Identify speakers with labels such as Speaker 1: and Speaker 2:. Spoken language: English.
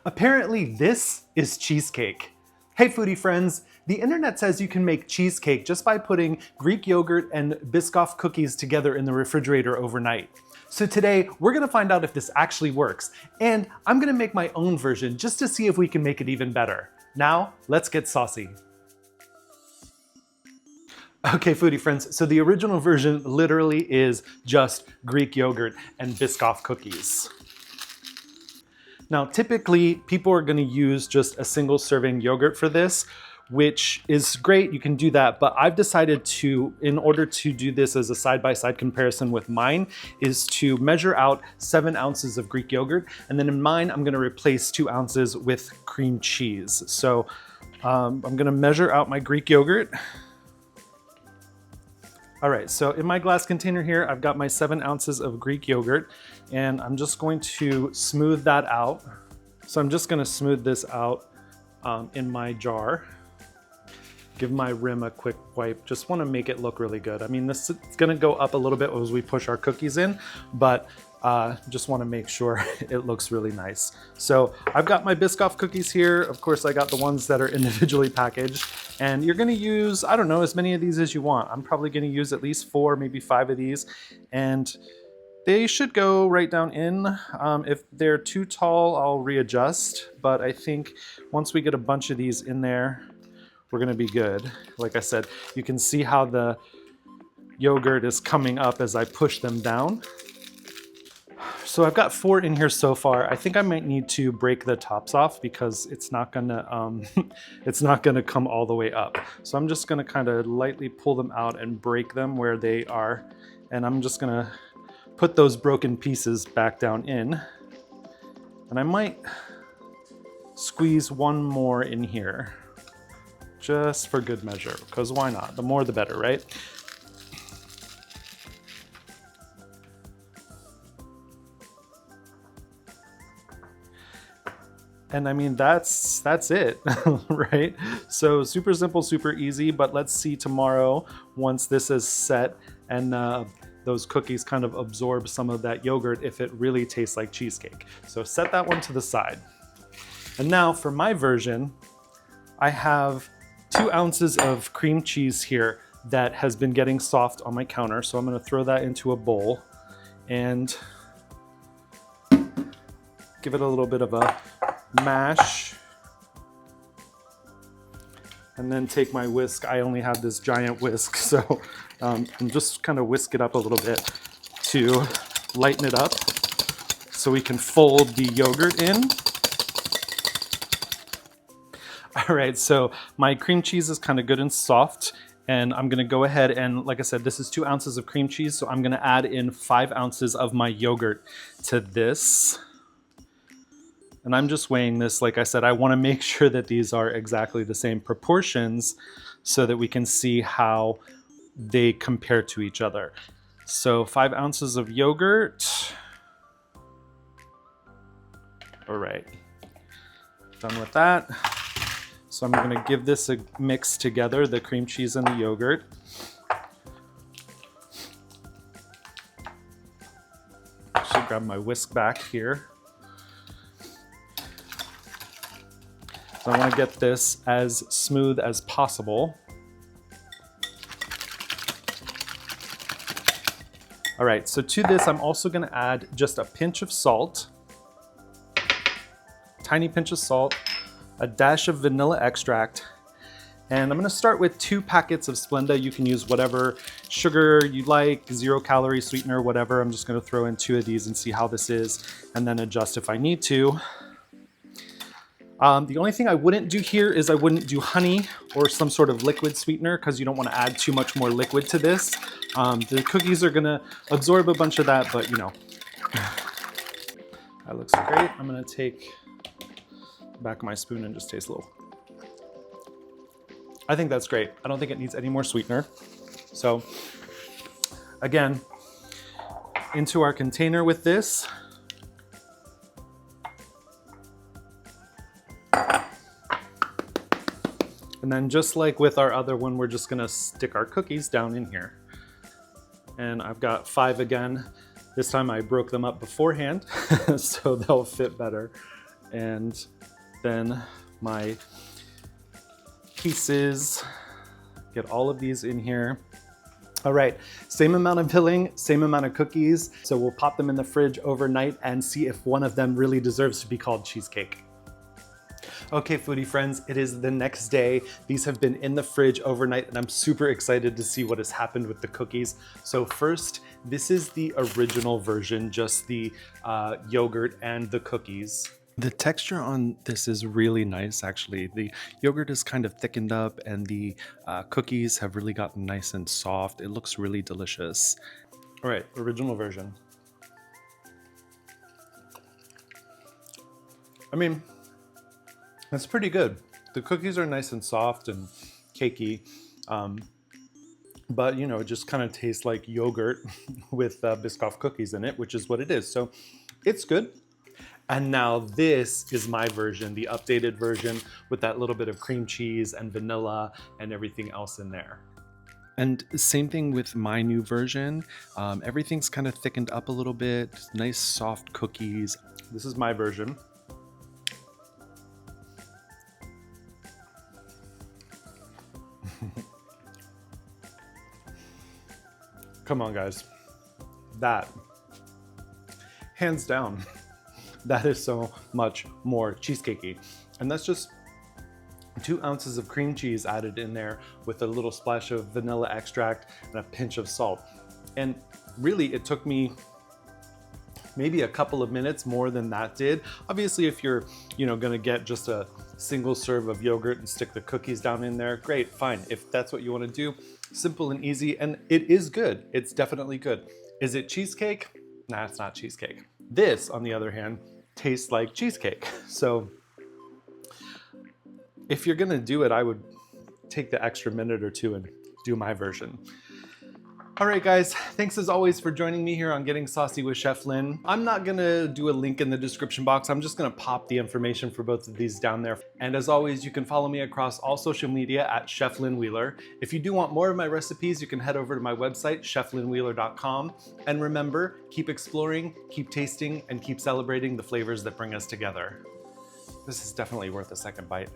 Speaker 1: Apparently this is cheesecake. Hey foodie friends, the internet says you can make cheesecake just by putting Greek yogurt and Biscoff cookies together in the refrigerator overnight. So today we're gonna find out if this actually works, and I'm gonna make my own version just to see if we can make it even better. Now, let's get saucy. Okay, foodie friends, so the original version literally is just Greek yogurt and Biscoff cookies. Now, typically, people are gonna use just a single serving yogurt for this, which is great, you can do that, but I've decided to, in order to do this as a side-by-side comparison with mine, is to measure out 7 ounces of Greek yogurt, and then in mine, I'm gonna replace 2 ounces with cream cheese. So I'm gonna measure out my Greek yogurt. All right, so in my glass container here, I've got my 7 ounces of Greek yogurt, and I'm just going to smooth that out. So I'm just gonna smooth this out in my jar. Give my rim a quick wipe. Just wanna make it look really good. I mean, this is gonna go up a little bit as we push our cookies in, but just wanna make sure it looks really nice. So I've got my Biscoff cookies here. Of course, I got the ones that are individually packaged, and you're gonna use, I don't know, as many of these as you want. I'm probably gonna use at least 4, maybe 5 of these, and they should go right down in. If they're too tall, I'll readjust, but I think once we get a bunch of these in there, we're gonna be good. Like I said, you can see how the yogurt is coming up as I push them down. So I've got 4 in here so far. I think I might need to break the tops off because it's not gonna it's not gonna come all the way up. So I'm just gonna kind of lightly pull them out and break them where they are. And I'm just gonna put those broken pieces back down in. And I might squeeze one more in here just for good measure, because why not? The more the better, right? And I mean, that's it, right? So super simple, super easy, but let's see tomorrow, once this is set and those cookies kind of absorb some of that yogurt, if it really tastes like cheesecake. So set that one to the side. And now for my version, I have 2 ounces of cream cheese here that has been getting soft on my counter. So I'm gonna throw that into a bowl and give it a little bit of a mash, and then take my whisk. I only have this giant whisk, so and just kind of whisk it up a little bit to lighten it up so we can fold the yogurt in. All right, so my cream cheese is kind of good and soft, and I'm gonna go ahead and, like I said, this is 2 ounces of cream cheese, so I'm gonna add in 5 ounces of my yogurt to this. And I'm just weighing this. Like I said, I wanna make sure that these are exactly the same proportions so that we can see how they compare to each other. So 5 ounces of yogurt. All right, done with that. So I'm gonna give this a mix together, the cream cheese and the yogurt. I should grab my whisk back here. So I want to get this as smooth as possible. All right, so to this, I'm also going to add just a pinch of salt, tiny pinch of salt, a dash of vanilla extract, and I'm going to start with 2 packets of Splenda. You can use whatever sugar you like, 0-calorie sweetener, whatever. I'm just going to throw in 2 of these and see how this is, and then adjust if I need to. The only thing I wouldn't do here is I wouldn't do honey or some sort of liquid sweetener because you don't want to add too much more liquid to this. The cookies are gonna absorb a bunch of that, but you know. That looks great. I'm gonna take the back of my spoon and just taste a little. I think that's great. I don't think it needs any more sweetener. So again, into our container with this. And then just like with our other one, we're just gonna stick our cookies down in here. And I've got 5 again. This time I broke them up beforehand, so they'll fit better. And then my pieces, get all of these in here. All right, same amount of filling, same amount of cookies. So we'll pop them in the fridge overnight and see if one of them really deserves to be called cheesecake. Okay, foodie friends, it is the next day. These have been in the fridge overnight and I'm super excited to see what has happened with the cookies. So first, this is the original version, just the yogurt and the cookies. The texture on this is really nice, actually. The yogurt is kind of thickened up and the cookies have really gotten nice and soft. It looks really delicious. All right, original version. I mean, that's pretty good. The cookies are nice and soft and cakey, but you know, it just kind of tastes like yogurt with Biscoff cookies in it, which is what it is. So it's good. And now this is my version, the updated version with that little bit of cream cheese and vanilla and everything else in there. And same thing with my new version. Everything's kind of thickened up a little bit, nice soft cookies. This is my version. Come on, guys. That, hands down, that is so much more cheesecakey. And that's just 2 ounces of cream cheese added in there with a little splash of vanilla extract and a pinch of salt. And really, it took me maybe a couple of minutes more than that did. Obviously, if you're, gonna get just a single serve of yogurt and stick the cookies down in there, great, fine. If that's what you wanna do, simple and easy, and it is good. It's definitely good. Is it cheesecake? Nah, it's not cheesecake. This, on the other hand, tastes like cheesecake. So if you're gonna do it, I would take the extra minute or 2 and do my version. All right, guys, thanks as always for joining me here on Getting Saucy with Chef Lynn. I'm not gonna do a link in the description box. I'm just gonna pop the information for both of these down there. And as always, you can follow me across all social media at Chef Lynn Wheeler. If you do want more of my recipes, you can head over to my website, cheflynnwheeler.com. And remember, keep exploring, keep tasting, and keep celebrating the flavors that bring us together. This is definitely worth a second bite.